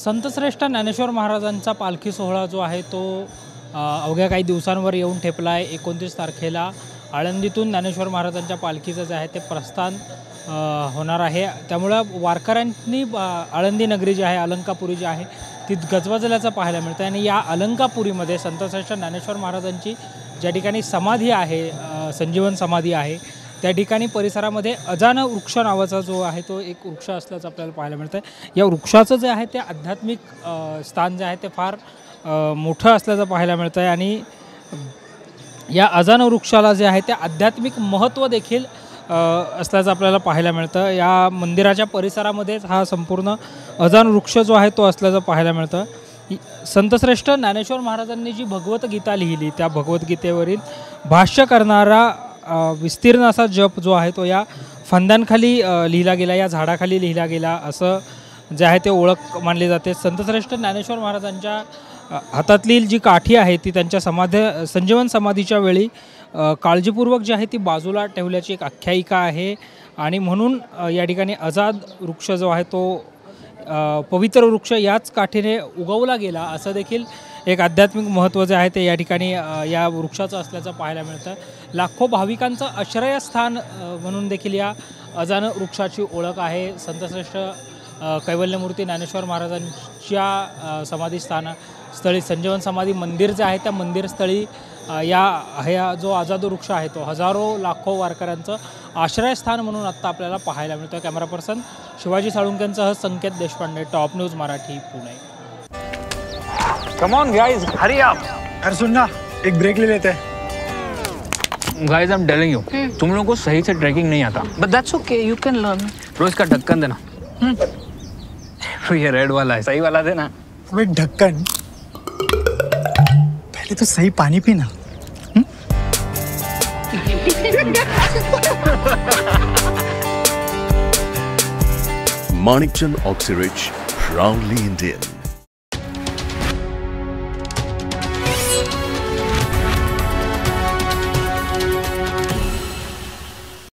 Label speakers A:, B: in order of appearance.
A: संतश्रेष्ठ ज्ञानेश्वर महाराजांचा पालखी सोहळा जो आहे तो अवघ्या काही दिवसांवर येऊन ठेपला आहे। 29 तारखेला आळंदीतून ज्ञानेश्वर महाराजांच्या पालखीचं जे आहे ते प्रस्थान होणार आहे। त्यामुळे वारकऱ्यांनी आळंदी नगरी जी आहे, अलंकापुरी जी आहे ती गजबजल्याचं पाहायला मिळतं आणि या अलंकापुरीमध्ये संतश्रेष्ठ ज्ञानेश्वर महाराजांची ज्या ठिकाणी समाधी आहे, संजीवन समाधी आहे, त्या ठिकाणी परिसरामध्ये अजान वृक्ष नावाचा जो आहे तो एक वृक्ष असल्याचं आपल्याला पाहायला मिळतं आहे। या वृक्षाचं जे आहे ते आध्यात्मिक स्थान जे आहे ते फार मोठं असल्याचं पाहायला मिळतं आहे आणि या अजान वृक्षाला जे आहे ते आध्यात्मिक महत्त्व देखील असल्याचं आपल्याला पाहायला मिळतं। या मंदिराच्या परिसरामध्येच हा संपूर्ण अजान वृक्ष जो आहे तो असल्याचं पाहायला मिळतं। संतश्रेष्ठ ज्ञानेश्वर महाराजांनी जी भगवद्गीता लिहिली त्या भगवद्गीतेवरील भाष्य करणारा विस्तीर्ण असा जप जो आहे तो या फांद्यांखाली लिहिला गेला, या झाडाखाली लिहिला गेला असं जे आहे ते ओळख मानली जाते। संतश्रेष्ठ ज्ञानेश्वर महाराजांच्या हातातली जी काठी आहे ती त्यांच्या संजीवन समाधीच्या वेळी काळजीपूर्वक जी आहे ती बाजूला ठेवल्याची एक आख्यायिका आहे आणि म्हणून या ठिकाणी अजाद वृक्ष जो आहे तो पवित्र वृक्ष याच काठीने उगवला गेला असं देखील एक आध्यात्मिक महत्त्व जे आहे ते या ठिकाणी या वृक्षाचं असल्याचं पाहायला मिळतं। लाखो भाविकांचं आश्रयस्थान म्हणून देखील या अजान वृक्षाची ओळख आहे। संतश्रेष्ठ कैवल्यमूर्ती ज्ञानेश्वर महाराजांच्या समाधीस्थळी संजीवन समाधी मंदिर जे आहे त्या मंदिरस्थळी ह्या जो अजाद वृक्ष आहे तो हजारो लाखो वारकऱ्यांचं आश्रयस्थान म्हणून आत्ता आपल्याला पाहायला मिळतं। कॅमेरा पर्सन शिवाजी साळुंकेंसह Sanket Deshpande, top news Marathi, Pune.
B: Come on guys, hurry up.
C: अरे सुन ना, एक ब्रेक ले लेते हैं।
B: Guys, I'm telling you, तुम लोगों को सही से ट्रैकिंग नहीं आता।
D: But that's okay, you can learn.
B: रोज का ढक्कन देना। ये रेड वाला है, सही वाला देना।
C: अबे ढक्कन, पहले तो सही पानी पीना।
E: Manikchand Oxyrich, proudly Indian.